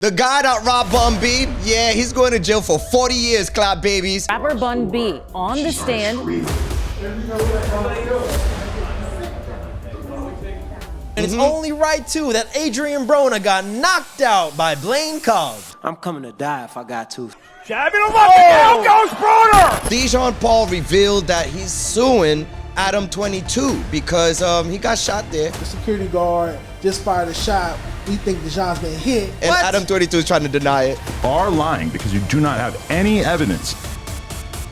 The guy that robbed Bun B, yeah, he's going to jail for 40 years, clap babies. Rapper Bun B on the stand. And it's only right, too, that Adrian Broner got knocked out by Blaine Cobb. I'm coming to die if I got to. Dejon Paul revealed that he's suing Adam 22 because he got shot there. The security guard just fired a shot. We think Dejon's been hit. And What? Adam 22 is trying to deny it. Are lying because you do not have any evidence.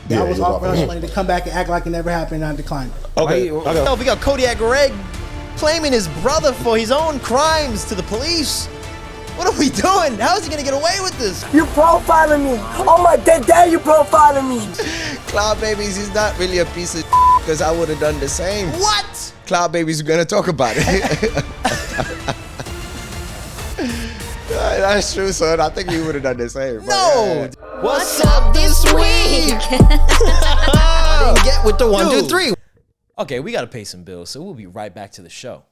I was offering us money to come back and act like it never happened, and I declined it. Okay. Oh, we got Kodiak Red claiming his brother for his own crimes to the police. What are we doing? How is he gonna get away with this? You profiling me. Oh my dead dad, you profiling me. Cloud Babies, he's not really a piece of because I would have done the same. What? Cloud Babies are gonna talk about it. That's true, son. I think we would have done the same. No. Yeah. What's up this week? I didn't get with the 1, 2, 3. Okay, we gotta pay some bills, so we'll be right back to the show.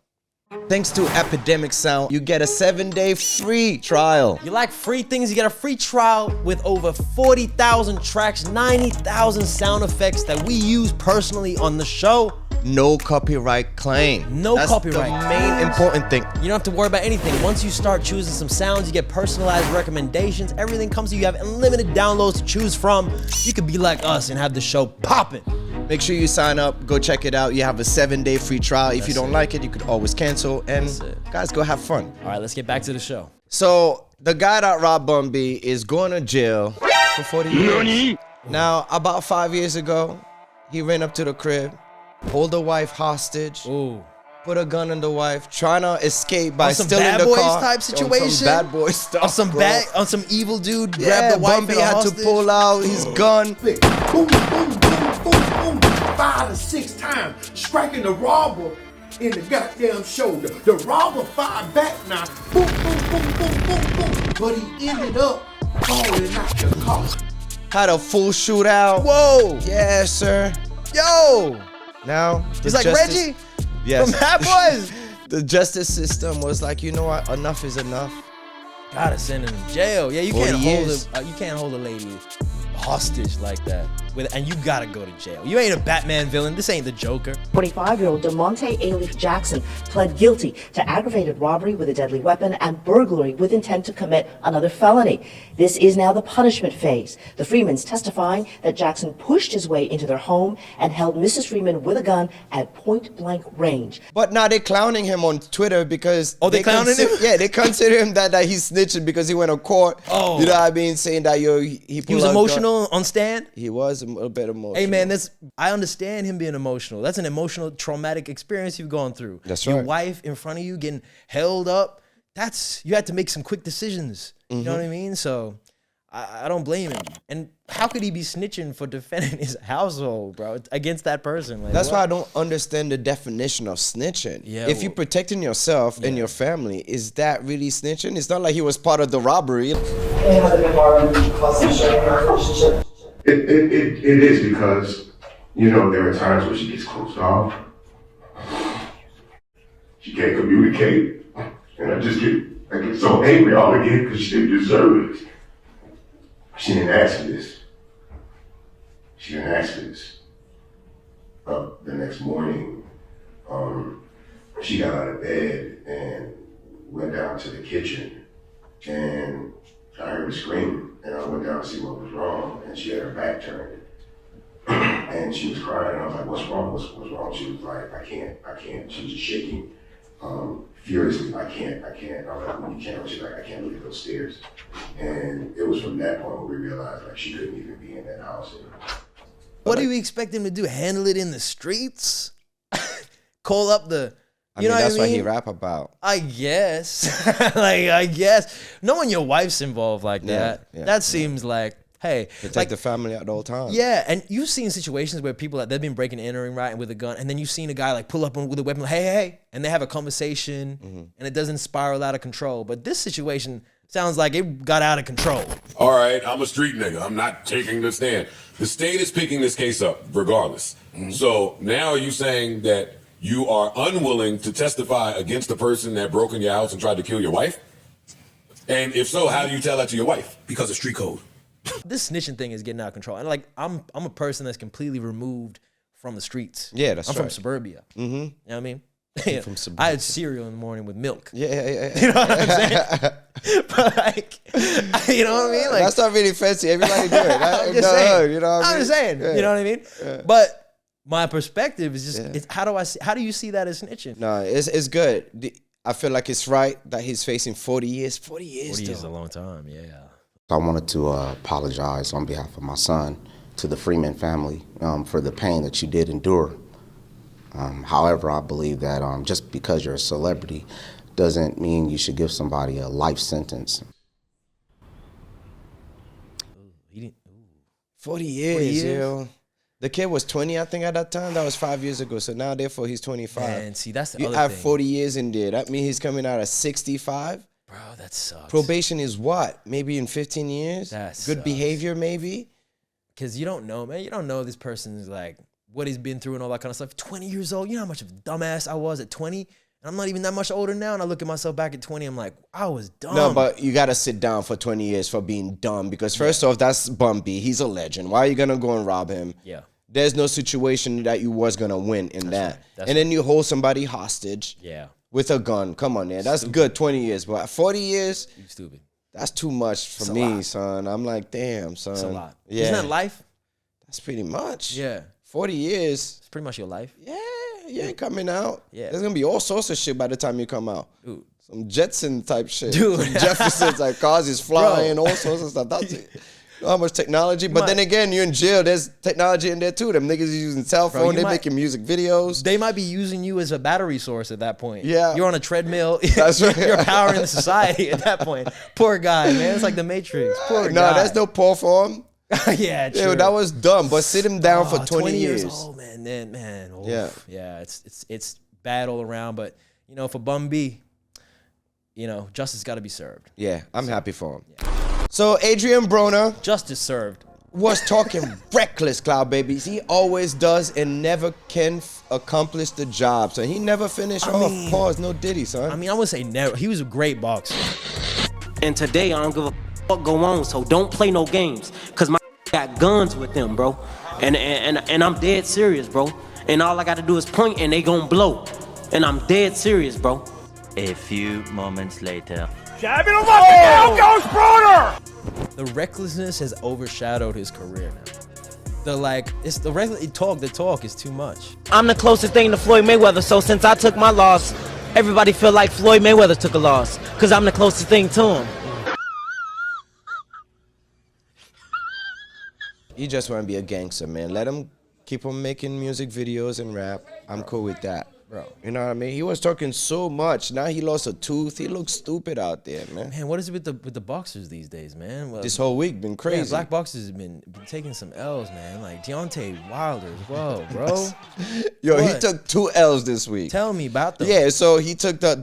Thanks to Epidemic Sound, you get a 7-day free trial. You like free things? You get a free trial with over 40,000 tracks, 90,000 sound effects that we use personally on the show. No copyright claim. No That's copyright. the main important thing. You don't have to worry about anything. Once you start choosing some sounds, you get personalized recommendations. Everything comes to you. You have unlimited downloads to choose from. You could be like us and have the show popping. Make sure you sign up, go check it out. You have a 7-day free trial. If you don't like it, you could always cancel. And guys, go have fun. All right, let's get back to the show. So the guy that robbed Bun B is going to jail for 40 years. Now, about 5 years ago, he ran up to the crib, hold the wife hostage, Ooh. put a gun on the wife, trying to escape by On some stealing Bad the Boys car. type On situation? some bad boy stuff. On some evil dude Yeah, grabbed the wife Bun B and a had hostage. to pull out his gun. Boom, boom, boom, boom, boom, 5 to 6 times, striking the robber in the goddamn shoulder. The robber fired back now, boom, boom, boom, boom, boom, boom. But he ended up falling out the car. Had a full shootout. Whoa. Yeah, sir. Yo. Now, He's like Reggie Yes. from Bad Boys. The justice system was like, you know what? Enough is enough. Gotta send him to jail. Yeah, you 40 can't years. hold a lady hostage like that. And you gotta go to jail. You ain't a Batman villain. This ain't the Joker. 25-year-old Demonte Alif Jackson pled guilty to aggravated robbery with a deadly weapon and burglary with intent to commit another felony. This is now the punishment phase. The Freemans testifying that Jackson pushed his way into their home and held Mrs. Freeman with a gun at point-blank range. But now they're clowning him on Twitter because they clowning him? Yeah, they consider him that he's snitching because he went to court. Oh. You know what I mean? Saying that he He was emotional on stand. He was a little bit emotional. Hey man, I understand him being emotional. That's an emotional, traumatic experience you've gone through. That's Your right. wife in front of you getting held up. You had to make some quick decisions. You know what I mean? So I don't blame him. And how could he be snitching for defending his household, bro, against that person? Like, That's what? why I don't understand the definition of snitching. Yeah, if you're protecting yourself and your family, is that really snitching? It's not like he was part of the robbery. It is because, you know, there are times where she gets closed off. She can't communicate. And I get so angry all again because she didn't deserve it. She didn't ask for this. She didn't ask for this. The next morning, she got out of bed and went down to the kitchen, and I heard her scream, and I went down to see what was wrong, and she had her back turned. And she was crying, and I was like, what's wrong? What's wrong? She was like, I can't. She was just shaking furiously. I can't. I was like, well, you can't. She's like, I can't look at those stairs. And it was from that point where we realized like she couldn't even be in that house anymore. What do we expect him to do? Handle it in the streets? Call up the... I mean, know that's what I mean? what he rap about. I guess. I guess. Knowing your wife's involved like that, that seems like, hey. Protect the family at all times. Yeah, and you've seen situations where people, they've been breaking and entering, right, with a gun, and then you've seen a guy, like, pull up with a weapon, like, hey, and they have a conversation, and it doesn't spiral out of control. But this situation sounds like it got out of control. All right, I'm a street nigga. I'm not taking the stand. The state is picking this case up, regardless. So now are you saying that you are unwilling to testify against the person that broke in your house and tried to kill your wife? And if so, how do you tell that to your wife? Because of street code. This snitching thing is getting out of control. And like, I'm a person that's completely removed from the streets. Yeah, that's I'm right. from suburbia. Mm-hmm. You know what I mean? From I had cereal in the morning with milk. Yeah. You know what I'm saying? But like, you know what I mean? Like, that's not really fancy. Everybody do it. I'm just saying. You know what I mean? I'm just saying. Yeah. You know what I mean? Yeah. But my perspective is just, Yeah. it's, how do you see that as snitching? No, it's good. I feel like it's right that he's facing 40 years. 40 years. 40 years is though. a long time. Yeah. I wanted to apologize on behalf of my son to the Freeman family for the pain that you did endure. However, I believe that just because you're a celebrity doesn't mean you should give somebody a life sentence. 40 years, yo. The kid was 20, I think, at that time. That was 5 years ago. So now, therefore, he's 25. Man, see, that's the you other have thing. 40 years in there. That means he's coming out at 65. Bro, that sucks. Probation is what? Maybe in 15 years? That Good sucks. behavior, maybe? Because you don't know, man. You don't know this person's like, what he's been through and all that kind of stuff. 20 years old, you know how much of a dumbass I was at 20? And I'm not even that much older now. And I look at myself back at 20, I'm like, I was dumb. No, but you got to sit down for 20 years for being dumb. Because first off, that's Bun B. He's a legend. Why are you going to go and rob him? Yeah. There's no situation that you was going to win in that. That's and then you hold somebody hostage with a gun. Come on, man. That's good, 20 years. But 40 years? You stupid. That's too much for me, son. I'm like, damn, son. It's a lot. Yeah. Isn't that life? That's pretty much. Yeah. 40 years. It's pretty much your life. Yeah, you ain't coming out. Yeah. There's going to be all sorts of shit by the time you come out. Dude. Some Jetson type shit. Dude. Some Jeffersons, like cars is flying, all sorts of stuff. That's it. You know how much technology? But then again, you're in jail. There's technology in there too. Them niggas is using cell phone. They're making music videos. They might be using you as a battery source at that point. Yeah. You're on a treadmill. That's right. You're powering the society at that point. Poor guy, man. It's like the Matrix. Poor guy. No, there's no poor for him. Yeah, true. Yeah, that was dumb. But sit him down for 20 years. old, man. Oof. Yeah. Yeah, it's bad all around. But, you know, for Bun B, you know, justice got to be served. Yeah, I'm happy for him. Yeah. So Adrian Broner justice served. Was talking reckless, Cloud Babies. He always does and never can accomplish the job. So he never finished off. Pause, no Diddy, son. I mean, I would say never. He was a great boxer. And today I don't give a fuck go on, so don't play no games. Cause my got guns with them, bro. And I'm dead serious, bro. And all I gotta do is point and they gon' blow. And I'm dead serious, bro. A few moments later. The recklessness has overshadowed his career now. The talk is too much. I'm the closest thing to Floyd Mayweather, so since I took my loss, everybody feel like Floyd Mayweather took a loss, because I'm the closest thing to him. You just want to be a gangster, man. Let him keep on making music videos and rap. I'm cool with that. Bro, you know what I mean? He was talking so much. Now he lost a tooth. He looks stupid out there, man. Man, what is it with the boxers these days, man? Well, this whole week been crazy. Yeah, black boxers have been taking some L's, man. Like Deontay Wilder, whoa, bro. Yo, What? he took 2 L's this week. Tell me about them. Yeah, so he took the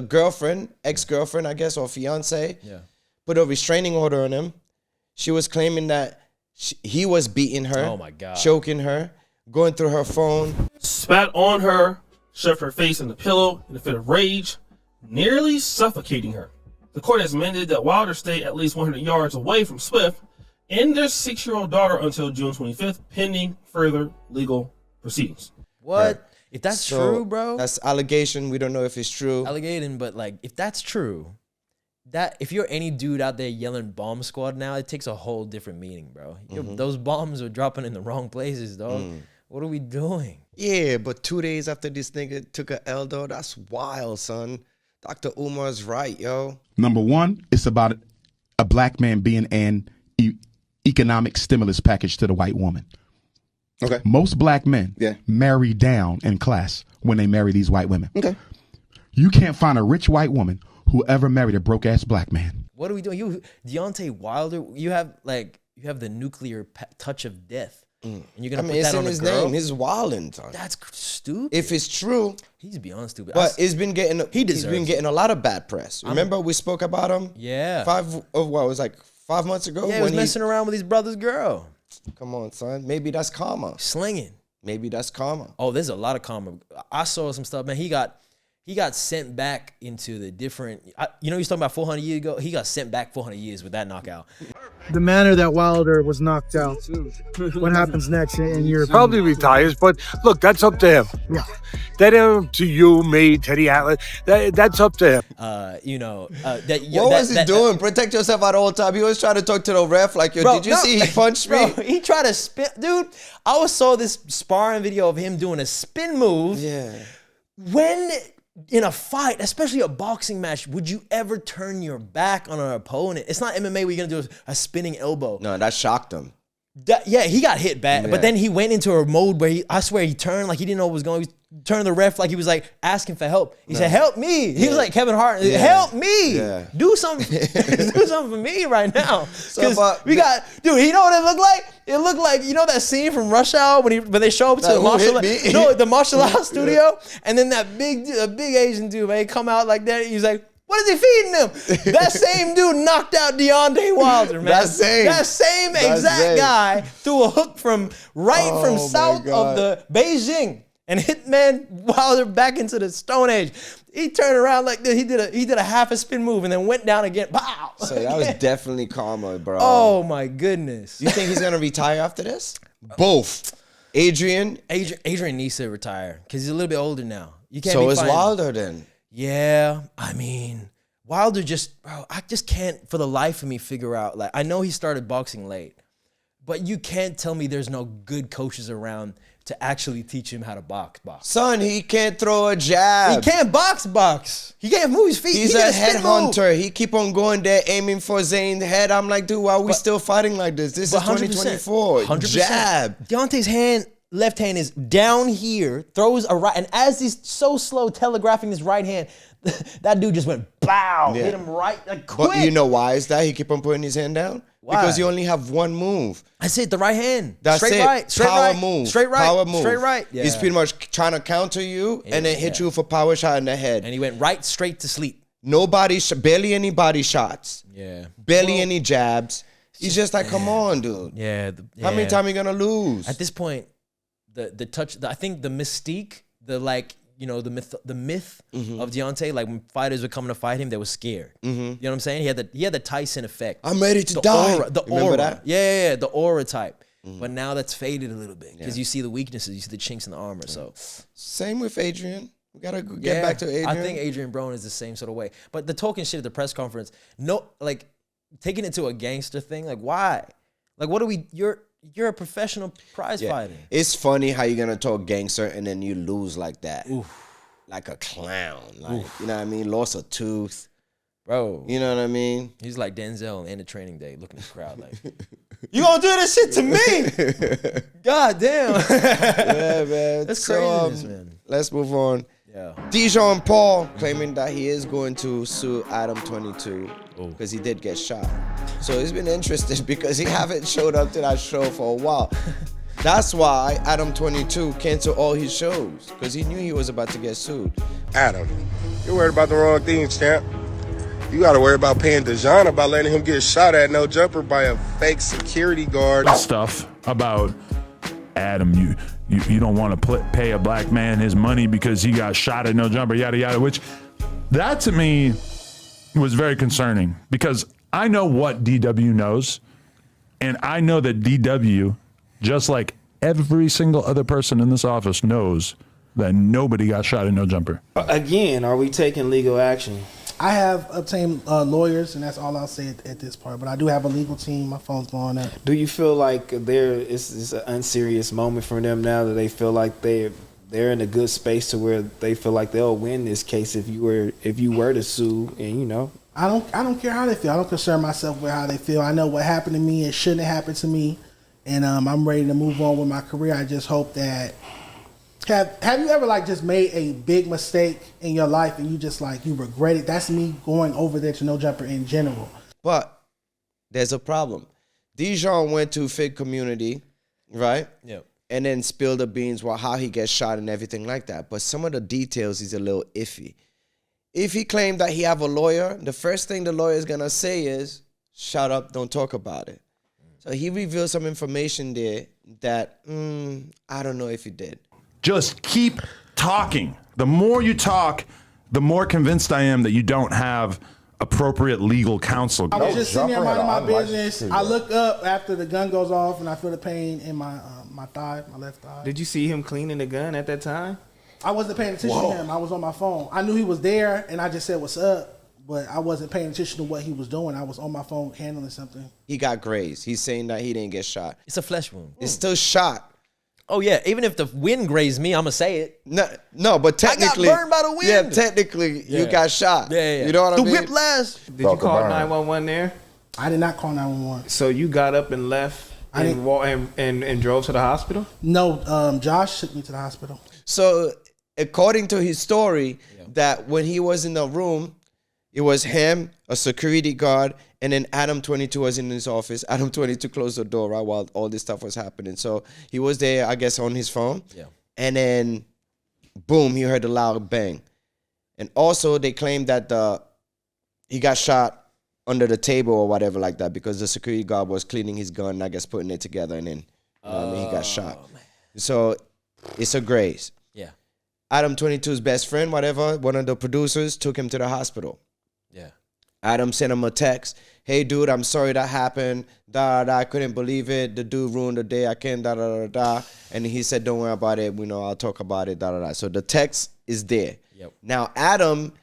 girlfriend, ex-girlfriend, I guess, or fiance. Yeah. Put a restraining order on him. She was claiming that he was beating her. Oh my God. Choking her, going through her phone. Spat on her, shoved her face in the pillow in a fit of rage, nearly suffocating her. The court has mandated that Wilder stay at least 100 yards away from Swift and their 6-year-old daughter until June 25th, pending further legal proceedings. What? Right. If that's So, true, bro. That's allegation. We don't know if it's true. Allegating, but like, if that's true, that if you're any dude out there yelling bomb squad now, it takes a whole different meaning, bro. Those bombs are dropping in the wrong places, dog. What are we doing? Yeah, but 2 days after this nigga took a L, though, that's wild, son. Dr. Umar's right, yo. Number one, it's about a black man being an economic stimulus package to the white woman. Okay. Most black men marry down in class when they marry these white women. Okay. You can't find a rich white woman who ever married a broke ass black man. What are we doing? Deontay Wilder, you have the nuclear touch of death. And you're gonna put that on his a girl? name. He's wilding, son. That's stupid. If it's true, he's beyond stupid. But he's been getting deserves a lot of bad press. Remember we spoke about him? Yeah. 5 months ago? Yeah, he was messing around with his brother's girl. Come on, son. Maybe that's karma. Slinging. Maybe that's karma. Oh, there's a lot of karma. I saw some stuff, man. He got he got sent back into the different. You know, he's talking about 400 years ago. He got sent back 400 years with that knockout. The manner that Wilder was knocked out. What happens next in your opinion? Probably retires, but look, that's up to him. Yeah. That ain't to you, me, Teddy Atlas. That's up to him. What was he doing? Protect yourself at all time. He was trying to talk to the ref like, yo, did you see he punched me? Bro, he tried to spin. Dude, I saw this sparring video of him doing a spin move. Yeah. When in a fight, especially a boxing match, would you ever turn your back on an opponent? It's not MMA where you're going to do a spinning elbow. No, that shocked him. Yeah, he got hit bad, Yeah. but then he went into a mode where I swear he turned like he didn't know what was going on. He turned the ref like he was like asking for help. He said, help me. He was like Kevin Hart, help me. Yeah. Do something. Do something for me right now. So, we got, dude, you know what it looked like? It looked like, you know that scene from Rush Hour when they show up to the martial arts studio, and then that big Asian dude, man, he come out like that, he's like, what is he feeding them? That same dude knocked out Deontay Wilder, man. That same exact guy threw a hook from south of the Beijing and hit man Wilder back into the Stone Age. He turned around like this. He did a half a spin move and then went down again. Pow! So that was definitely karma, bro. Oh my goodness. You think he's gonna retire after this? Both. Adrian needs to retire because he's a little bit older now. You can't. So is Wilder then? Yeah, I mean, Wilder I just can't for the life of me figure out. Like, I know he started boxing late, but you can't tell me there's no good coaches around to actually teach him how to box. Son, he can't throw a jab. He can't box. He can't move his feet. He's a headhunter. He keep on going there aiming for Zayn's head. I'm like, dude, why are we still fighting like this? This is 2024. 100%. Jab. Deontay's left hand is down here, throws a right, and as he's so slow telegraphing his right hand, that dude just went bow, hit him right, like quick. But you know why is that? He keep on putting his hand down? Why? Because you only have one move. That's it, the right hand. That's straight it. Right, straight power right, move. straight right, Power move. straight right. Yeah. He's pretty much trying to counter you and then hit you for power shot in the head. And he went right straight to sleep. Barely any body shots. Yeah. Barely any jabs. He's just like, come on, dude. Yeah. How many times are you gonna lose? At this point, the touch, I think the mystique, the myth of Deontay, like when fighters were coming to fight him, they were scared. You know what I'm saying? He had the Tyson effect. I'm ready to die. The Remember aura. that? Yeah, the aura type. But now that's faded a little bit because you see the weaknesses, you see the chinks in the armor. So same with Adrian. We gotta get back to Adrian. I think Adrian Broner is the same sort of way. But the talking shit at the press conference, taking it to a gangster thing, like why? Like what do we? You're a professional prize fighter. It's funny how you're gonna talk gangster and then you lose like that. Like a clown. Like, you know what I mean? Lost a tooth. Bro. You know what I mean? He's like Denzel in the training day looking at the crowd like, you gonna do this shit to me? God damn. Yeah, man. That's crazy, man. Let's move on. Yeah. Dejon Paul claiming that he is going to sue Adam 22 because he did get shot. So it's been interesting because he haven't showed up to that show for a while. That's why Adam 22 canceled all his shows because he knew he was about to get sued. Adam, you're worried about the wrong things, champ. You got to worry about paying Dejon about letting him get shot at no jumper by a fake security guard. Stuff about Adam, you don't want to pay a black man his money because he got shot at no jumper, yada yada. Which that to me was very concerning because I know what DW knows, and I know that DW, just like every single other person in this office, knows that nobody got shot at no jumper. Again, are we taking legal action? I have obtained lawyers, and that's all I'll say at this part. But I do have a legal team. My phone's blowing up. Do you feel like it's an unserious moment for them now that they feel like they're in a good space to where they feel like they'll win this case if you were to sue? And I don't care how they feel. I don't concern myself with how they feel. I know what happened to me. It shouldn't have happened to me, and I'm ready to move on with my career. I just hope that. Have you ever just made a big mistake in your life and you regret it? That's me going over there to no jumper in general. But there's a problem. Dejon went to Fig Community, right? Yep. And then spilled the beans about how he gets shot and everything like that. But some of the details is a little iffy. If he claimed that he have a lawyer, the first thing the lawyer is gonna say is, "Shut up, don't talk about it." So he revealed some information there that I don't know if he did. Just keep talking. The more you talk, the more convinced I am that you don't have appropriate legal counsel. I was just sitting there minding my business. I look up after the gun goes off, and I feel the pain in my thigh, my left thigh. Did you see him cleaning the gun at that time? I wasn't paying attention to him. I was on my phone. I knew he was there, and I just said, "What's up?" But I wasn't paying attention to what he was doing. I was on my phone handling something. He got grazed. He's saying that he didn't get shot. It's a flesh wound. It's still shot. Oh yeah, even if the wind grazed me, I'ma say it. No, but technically, I got burned by the wind. Yeah, technically, you got shot. Yeah. You know what I mean? The whiplash. Did you call 911 there? I did not call 911. So you got up and left and drove to the hospital? No, Josh took me to the hospital. So, according to his story, that when he was in the room, it was him, a security guard, and then Adam 22 was in his office. Adam 22 closed the door right while all this stuff was happening. So he was there, I guess, on his phone. Yeah. And then, boom, he heard a loud bang. And also, they claimed that he got shot under the table or whatever like that because the security guard was cleaning his gun, I guess, putting it together, and then he got shot. Man. So it's a graze. Yeah. Adam 22's best friend, whatever, one of the producers, took him to the hospital. Yeah. Adam sent him a text. Hey, dude, I'm sorry that happened. I couldn't believe it. The dude ruined the day. I can't, And he said, don't worry about it. I'll talk about it, So the text is there. Yep. Now, Adam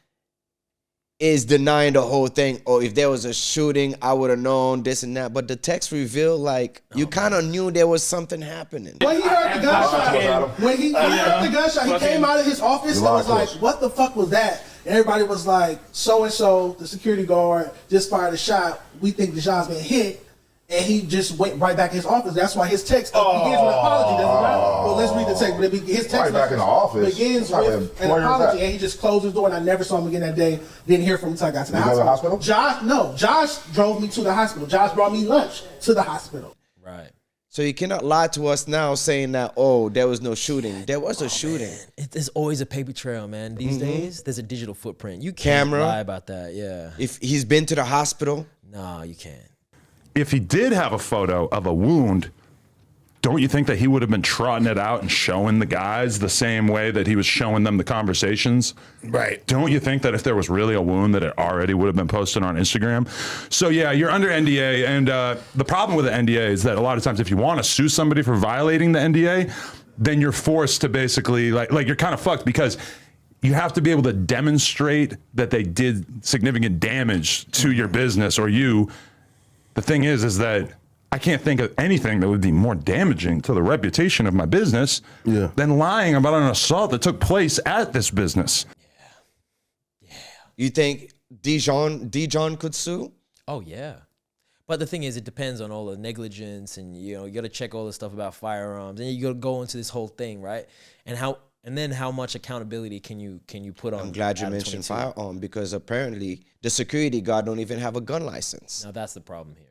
is denying the whole thing. Oh, if there was a shooting, I would have known this and that. But the text revealed, you kind of knew there was something happening. When he heard the gunshot, he came out of his office and was like, what the fuck was that? Everybody was like, so-and-so, the security guard, just fired a shot. We think Dejon's been hit. And he just went right back in his office. That's why his text begins with an apology. Well, let's read the text. But his text back in the office begins with an apology. And he just closed his door, and I never saw him again that day. Didn't hear from him until I got to the hospital. Josh drove me to the hospital. Josh brought me lunch to the hospital. Right. So you cannot lie to us now saying that, oh, there was no shooting. There was a shooting. Man. There's always a paper trail, man. These days, there's a digital footprint. You can't lie about that, yeah. If he's been to the hospital? No, you can't. If he did have a photo of a wound, don't you think that he would have been trotting it out and showing the guys the same way that he was showing them the conversations? Right. Don't you think that if there was really a wound that it already would have been posted on Instagram? So yeah, you're under NDA, and the problem with the NDA is that a lot of times if you want to sue somebody for violating the NDA, then you're forced to basically, like you're kind of fucked because you have to be able to demonstrate that they did significant damage to your business or you. The thing is that I can't think of anything that would be more damaging to the reputation of my business than lying about an assault that took place at this business. Yeah. You think Dejon could sue? Oh, yeah. But the thing is, it depends on all the negligence and, you got to check all the stuff about firearms. And you got to go into this whole thing, right? And then how much accountability can you put on? I'm glad you mentioned firearm because apparently the security guard don't even have a gun license. Now that's the problem here.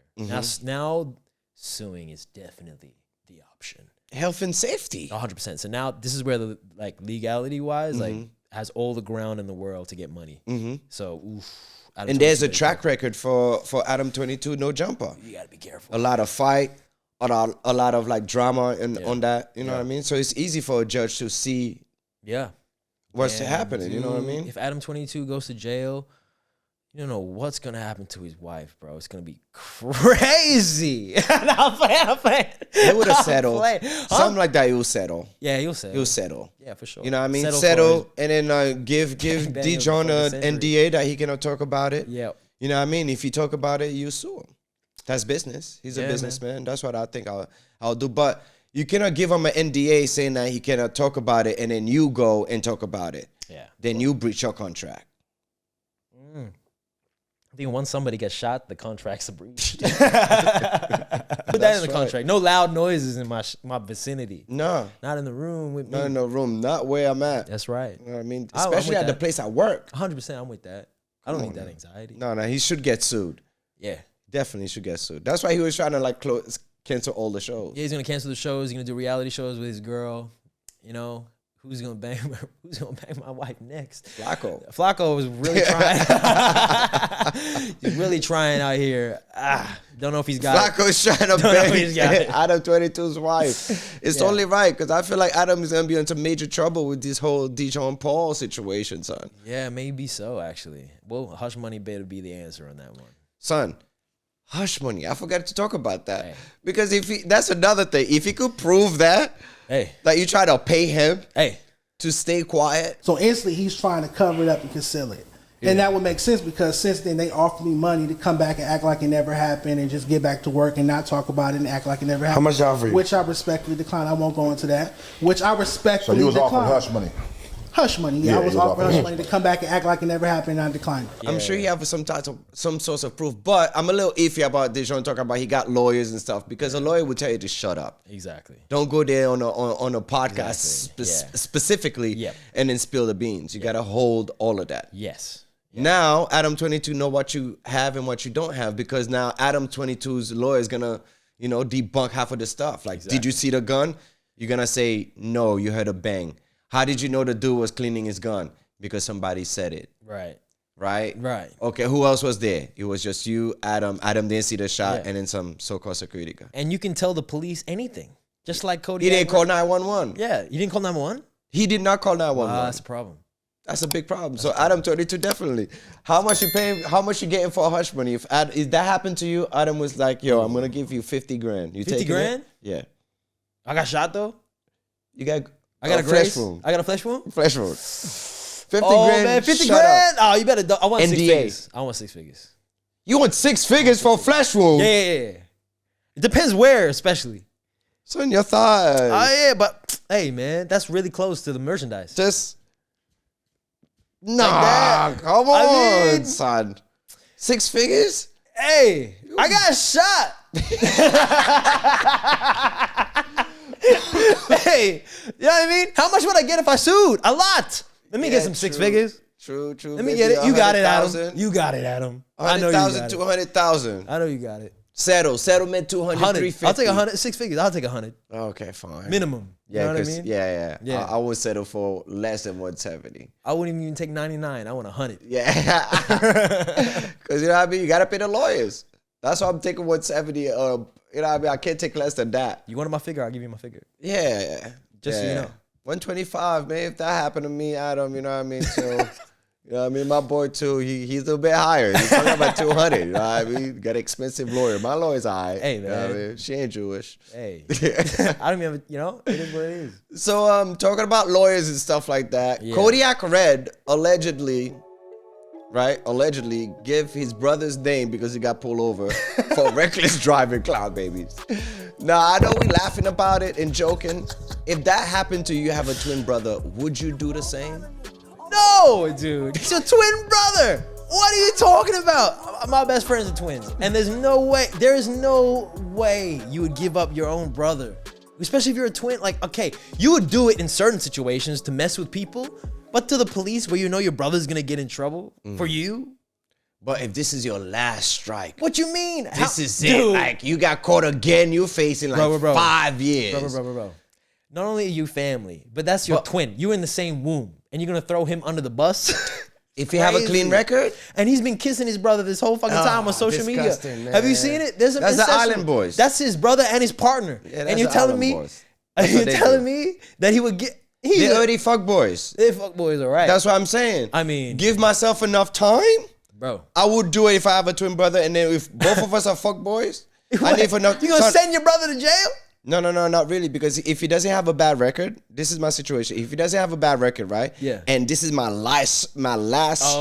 Now suing is definitely the option. Health and safety. 100%. So now this is where the legality wise has all the ground in the world to get money. So and there's a track record for Adam 22 no jumper. You gotta be careful. A lot of fight. A lot of drama on that, you know what I mean? So it's easy for a judge to see what's happening, you know what I mean? If Adam 22 goes to jail, you don't know what's going to happen to his wife, bro. It's going to be crazy. I'm playing. He would have settled. Something like that, he will settle. Yeah, he'll settle. He'll settle. Yeah, for sure. You know what I mean? Settle and then give Dejon an NDA that he cannot talk about it. Yeah. You know what I mean? If you talk about it, you sue him. That's business. He's a businessman. Man. That's what I think I'll do. But you cannot give him an NDA saying that he cannot talk about it, and then you go and talk about it. Yeah. Then you breach your contract. I think once somebody gets shot, the contract's a breach. Put that in the contract. No loud noises in my vicinity. No. Not in the room with me. Not in the room. Not where I'm at. That's right. You know what I mean? Especially at the place I work. 100%. I'm with that. I don't need that anxiety. No, he should get sued. Yeah. Definitely should get sued. That's why he was trying to cancel all the shows. Yeah, he's gonna cancel the shows. He's gonna do reality shows with his girl. Who's gonna bang my wife next? Flacco was really trying. He's really trying out here. Don't know if he's got Flacco's trying to Don't know if he's got bang it. Adam 22's wife. It's Yeah. only right because I feel like Adam is gonna be into major trouble with this whole Dejon Paul situation, son. Yeah, maybe so, actually. Well, hush money better be the answer on that one. Son, hush money. I forgot to talk about that. Because that's another thing. If he could prove that, that you try to pay him to stay quiet. So instantly he's trying to cover it up and conceal it. And that would make sense because since then they offered me money to come back and act like it never happened and just get back to work and not talk about it and act like it never happened. How much y'all for you? Which I respectfully declined. I won't go into that. Which I So respectfully you was declined. offering hush money. Hush money. Yeah, I was offering hush money to come back and act like it never happened and I declined. I'm sure he have some sort of proof, but I'm a little iffy about Dejon talking about he got lawyers and stuff because a lawyer would tell you to shut up. Exactly. Don't go there on a podcast specifically and then spill the beans. You got to hold all of that. Yes. Now, Adam 22 know what you have and what you don't have because now Adam 22's lawyer is going to, debunk half of the stuff. Like, did you see the gun? You're going to say, no, you heard a bang. How did you know the dude was cleaning his gun? Because somebody said it. Right. Right? Right. Okay, who else was there? It was just you, Adam. Adam didn't see the shot, and then some so-called security guy. And you can tell the police anything. Just like Kodiak He didn't call Red. 911. Yeah, you didn't call 911? He did not call 911. That's a problem. That's a big problem. So Adam 22 definitely. How much you paying? How much you getting for a hush money? If that happened to you, Adam was like, "Yo, I'm gonna give you 50 grand." You 50 taking grand? it? Yeah. I got shot though. You got. I got a flesh grace. wound. I got a flesh wound. Flesh wound. 50 oh, grand. man, 50 shut grand. up. Oh, you better. I want 6 NDA. figures. I want 6 figures. You want 6 figures for a flesh wound? Yeah. It depends where, especially. So in your thighs. Oh yeah, but hey, man, that's really close to the merchandise. Just. Nah, come on, son. 6 figures? Hey, I got shot. Hey, you know what I mean? How much would I get if I sued? A lot. Let me get some 6 figures. True. Let me get it. You got it, Adam. You got it, Adam. I know you got 100,000, it. 200,000. I know you got it. Settlement 200, 350. I'll take 100. 6 figures. I'll take 100. Okay, fine. Minimum. Yeah, you know what I 'cause- mean? Yeah. Yeah. I would settle for less than 170. I wouldn't even take 99. I want 100. Yeah. Because you know what I mean? You got to pay the lawyers. That's why I'm taking 170. You know what I mean? I can't take less than that. You wanted my figure? I'll give you my figure. Yeah. Just so you know. 125, man. If that happened to me, Adam, you know what I mean? So, you know what I mean? My boy, too, he's a little bit higher. He's talking about 200. You know what I mean? Got an expensive lawyer. My lawyer's all right. Hey, You know what I man. mean? She ain't Jewish. Hey. I don't even, it is what it is. So, talking about lawyers and stuff like that, Yeah. Kodiak Red allegedly give his brother's name because he got pulled over for reckless driving, clown babies. Now, I know we laughing about it and joking. If that happened to you, you have a twin brother, would you do the same? No, dude. It's your twin brother. What are you talking about? My best friends are twins. And there is no way you would give up your own brother. Especially if you're a twin. Like, okay, you would do it in certain situations to mess with people, but to the police where you know your brother's gonna get in trouble for you? But if this is your last strike. What you mean? This is it. Dude. Like, you got caught again, you facing like 5 years. Bro. Not only are you family, but that's your twin. You're in the same womb. And you're gonna throw him under the bus? If you have a clean record? And he's been kissing his brother this whole fucking time on social media. disgusting, man. Have you seen it? There's That's the Island Boys. That's his brother and his partner. Yeah, that's and you're the telling Island me, Boys. are That's you what they telling do. me that he would get? They already fuck boys. They fuck boys, all right. That's what I'm saying. I mean, give myself enough time, bro. I would do it if I have a twin brother, and then if both of us are fuck boys, I need enough. You gonna send your brother to jail? No, not really. Because if he doesn't have a bad record, this is my situation. If he doesn't have a bad record, right? Yeah. And this is my last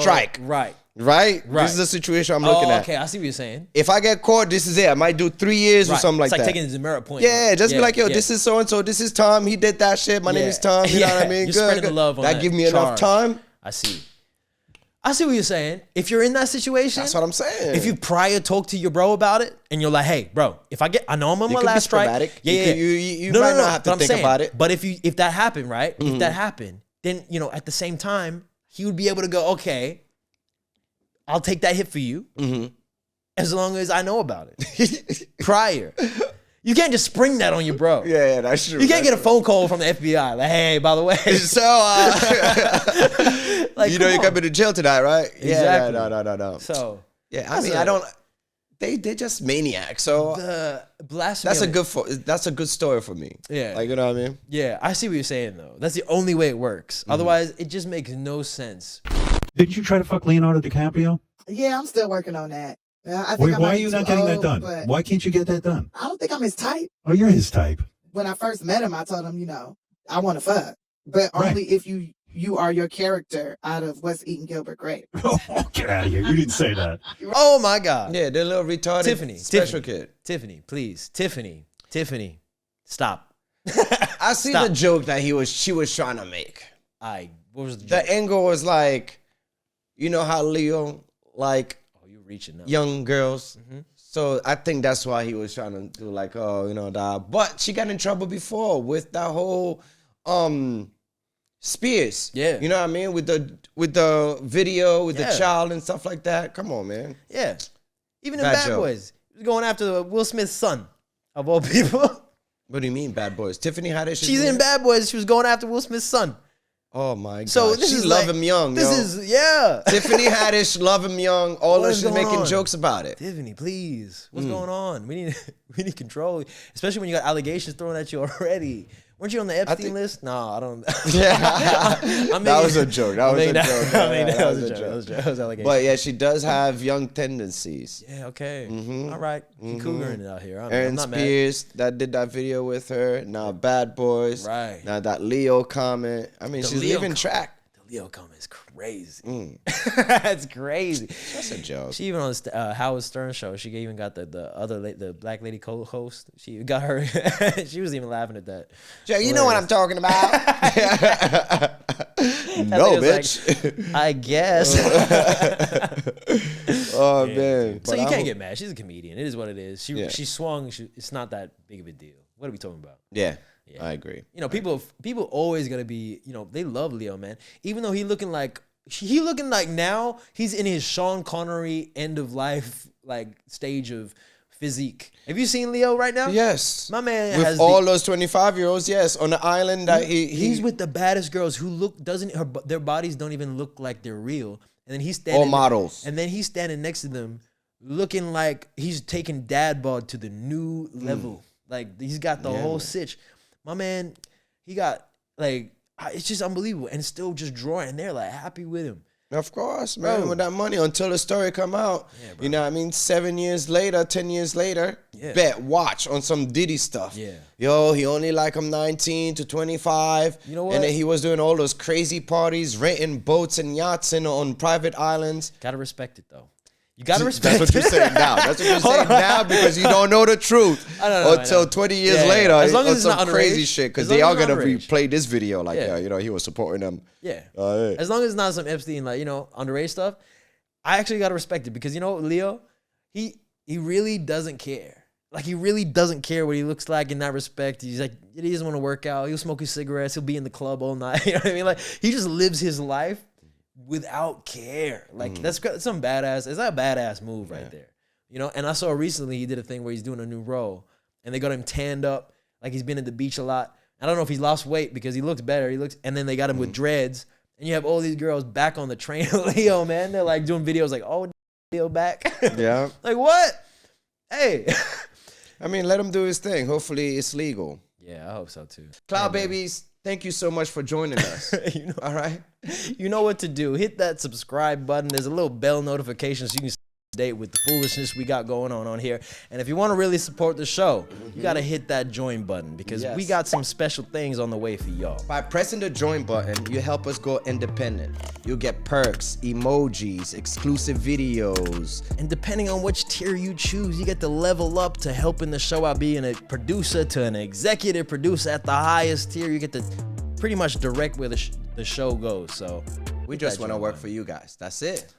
strike. Right. Right? This is the situation I'm looking at. Okay, I see what you're saying. If I get caught, this is it. I might do 3 years or something like it's that. like taking the demerit point. Yeah, just be like, yo, yeah. this is so and so. This is Tom. He did that shit. My name is Tom. You know what I mean? You're spreading the love on that. Give me enough time. I see what you're saying. If you're in that situation, That's what I'm saying. If you prior talk to your bro about it, and you're like, hey, bro, if I know I'm on You my could be last strike, sporadic. yeah, You might not have to but I'm think saying, about it. But if that happened, right? If that happened, then at the same time, he would be able to go, okay, I'll take that hit for you, as long as I know about it prior. You can't just spring that on your bro. Yeah, that's true. You can't get a phone call from the FBI like, hey, by the way. So, like, you know you're coming to jail tonight, right? Exactly. Yeah, no. So, yeah, I mean, I don't. they're just maniacs. So the blasphemy. That's a good story for me. Yeah, like you know what I mean. Yeah, I see what you're saying though. That's the only way it works. Otherwise, it just makes no sense. Did you try to fuck Leonardo DiCaprio? Yeah, I'm still working on that. I think Why are you not getting that done? Why can't you get that done? I don't think I'm his type. Oh, you're his type. When I first met him, I told him, I want to fuck, but only if you are your character out of What's Eating Gilbert Grape. Oh, get out of here! You didn't say that. Oh my God! Yeah, the little retarded special kid. Tiffany, please, Tiffany, stop. I see the joke that she was trying to make. What was the joke? The angle was like, you know how Leo like reaching up. Young girls. So I think that's why he was trying to do like, that. But she got in trouble before with that whole Spears. Yeah. You know what I mean? With the video, with the child and stuff like that. Come on, man. Yeah. Even in Bad Boys. He was going after Will Smith's son, of all people. What do you mean, Bad Boys? Tiffany Haddish. She's in Bad Boys. She was going after Will Smith's son. Oh my God. So this she is love him young. Tiffany Haddish love him young. She's making jokes about it. Tiffany, please. What's going on? We need control. Especially when you got allegations thrown at you already. Weren't you on the Epstein list? No, I don't. Yeah. That was a joke. That was a joke. That was allegation. But yeah, she does have young tendencies. Yeah, okay. All right. Cougering it out here. Aaron Spears that did that video with her. Now Bad Boys. Right. Now that Leo comment. I mean, she's leaving track. The Leo comment is crazy. That's crazy. That's a joke. She even on the Howard Stern show. She even got the black lady co-host. She got her. She was even laughing at that. Joe, you know what I'm talking about. No, bitch. Like, I guess. Oh man. So you can't get mad. She's a comedian. It is what it is. She swung. It's not that big of a deal. What are we talking about? Yeah. I agree. People always gonna be, they love Leo, man. Even though he looking like now he's in his Sean Connery end of life stage of physique. Have you seen Leo right now? Yes. My man with has all those 25-year-olds, yes, on the island that he's with the baddest girls who their bodies don't even look like they're real. And then he's standing all models. And then he's standing next to them looking like he's taking dad bod to the new level. Like he's got the whole sitch. My man, he got it's just unbelievable, and still just drawing. And they're happy with him. Of course, man. With that money, until the story come out, you know what I mean. 7 years later, 10 years later, watch on some Diddy stuff. Yeah. Yo, he only I'm 19 to 25. You know what? And then he was doing all those crazy parties, renting boats and yachts on private islands. Gotta respect it though. You gotta respect. That's what you're saying now. That's what you're saying now because you don't know the truth until 20 years later. As long as it's some not crazy underage. shit because they are gonna replay this video he was supporting them. Yeah. As long as it's not some Epstein underage stuff, I actually gotta respect it because Leo, he really doesn't care. He really doesn't care what he looks like in that respect. He's he doesn't want to work out. He'll smoke his cigarettes. He'll be in the club all night. You know what I mean? He just lives his life without care. That's some badass. It's a badass move right there. And I saw recently he did a thing where he's doing a new role and they got him tanned up he's been at the beach a lot. I don't know if he's lost weight because he looks better. And then they got him with dreads and you have all these girls back on the train. Leo, man, they're doing videos Leo back. Yeah. What? Hey. I mean, let him do his thing. Hopefully it's legal. Yeah, I hope so too. Cloud Babies, thank you so much for joining us. All right. You know what to do. Hit that subscribe button. There's a little bell notification so you can stay up to date with the foolishness we got going on here. And if you want to really support the show, you got to hit that join button because we got some special things on the way for y'all. By pressing the join button, you help us go independent. You'll get perks, emojis, exclusive videos. And depending on which tier you choose, you get to level up to helping the show out, being a producer to an executive producer at the highest tier. You get to pretty much direct where the show goes. So we just want to work for you guys. That's it.